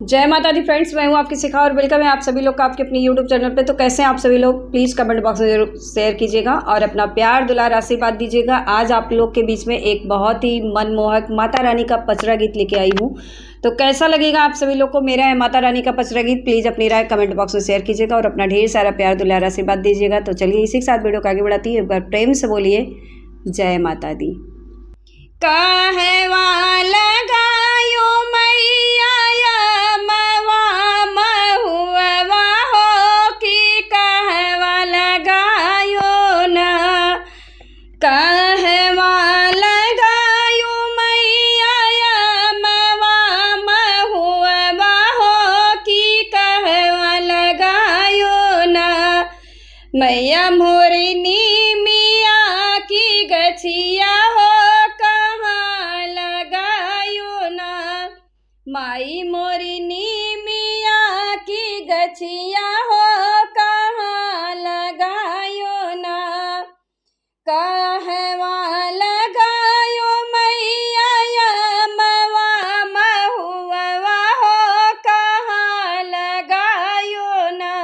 जय माता दी फ्रेंड्स, मैं हूं आपकी शिखा और वेलकम है आप सभी लोग का आपके अपने यूट्यूब चैनल पे। तो कैसे हैं आप सभी लोग, प्लीज़ कमेंट बॉक्स में जरूर शेयर कीजिएगा और अपना प्यार दुलार आशीर्वाद दीजिएगा। आज आप लोग के बीच में एक बहुत ही मनमोहक माता रानी का पचरा गीत लेके आई हूँ। तो कैसा लगेगा आप सभी लोग को मेरा है माता रानी का पचरा गीत, प्लीज़ अपनी राय कमेंट बॉक्स में शेयर कीजिएगा और अपना ढेर सारा प्यार दुलार आशीर्वाद दीजिएगा। तो चलिए इसी के साथ वीडियो को आगे बढ़ाती है। एक बार प्रेम से बोलिए जय माता दी। कहवा लगायो मैया मवा महुआ हो कि कहवा लगायो न, कहवा लगायो मैया मवा महुआ हो कि कहवा लगायो न, मैया मोरनी मिया की गछिया हो माई मोरनी मिया की गछिया हो कहाँ लगायो ना, कहवा लगायो मैया मवा महुआ हो कहाँ लगायो ना,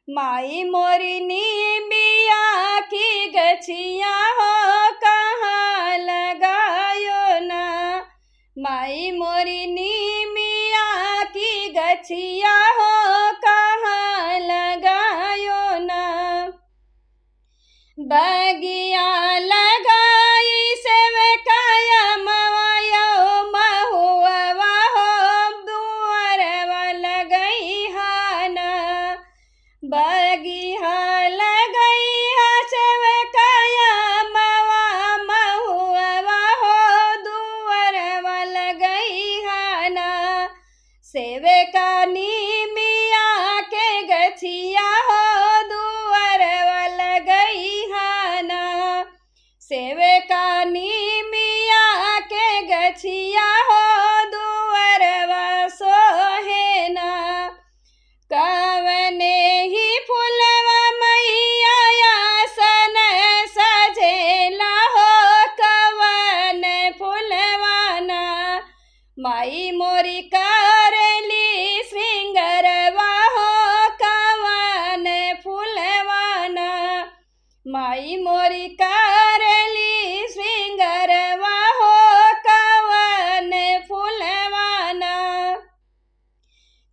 माई मोरनी मिया की गछिया हो कहाँ लगायो ना, माई मोरनी गछिया हो कहाँ लगायो ना, बगिया लगाई सेवकाया मवायो महुआ हो दुआरवा लगई हाना, बगिया लगई हा सेवकाया मवा महुआ हो दुआरवा लगई हाना, सेवका मिया के गछिया हो दुआरवा लगई हाना, सेवका मिया के गछिया हो दुआरवा सोहेना, कवने ही फुलवा मैया सन सजेला हो कवन फुलवाना, माई मोरी करली श्रृंगरवा हो कवन फुलवाना, माई मोरी करली श्रृंगरवा हो कवन फुलवाना,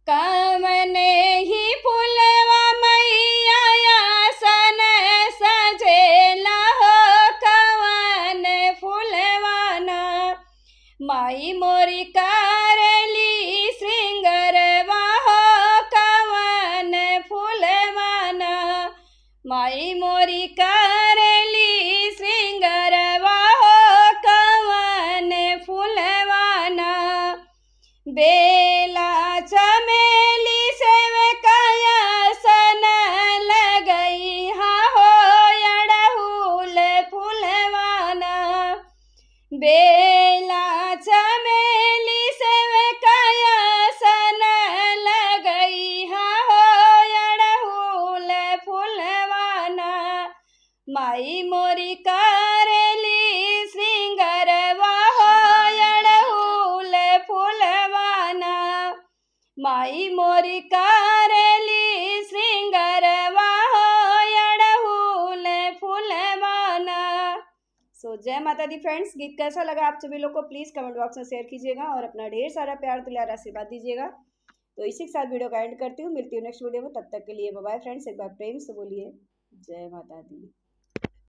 कवन ही फुलवा मैया सन सजेला हो कवन फुलवाना, माई मोरी करली श्रृंगरवा हो कवन फुलवाना, माई मोरी करली श्रृंगरवा हो कवन फुलवाना, बेला चमेली सेवकाया सन लगई हा हो अड़हुल फुलवाना, बेला चमेली सेवकाया सन लगई हा हो अड़हुल फुलवाना, माई मोरी करली श्रृंगरवा हो अड़हुल फुलवाना, माई मोरी करली श्रृंगरवा हो अड़हुल फुलवाना। सो जय माता दी फ्रेंड्स, गीत कैसा लगा आप सभी लोग को प्लीज़ कमेंट बॉक्स में शेयर कीजिएगा और अपना ढेर सारा प्यार दुलार आशीर्वाद दीजिएगा। तो इसी के साथ वीडियो का एंड करती हूँ, मिलती हूँ नेक्स्ट वीडियो में, तब तक के लिए बाय बाय फ्रेंड्स। एक बार प्रेम से बोलिए जय माता दी।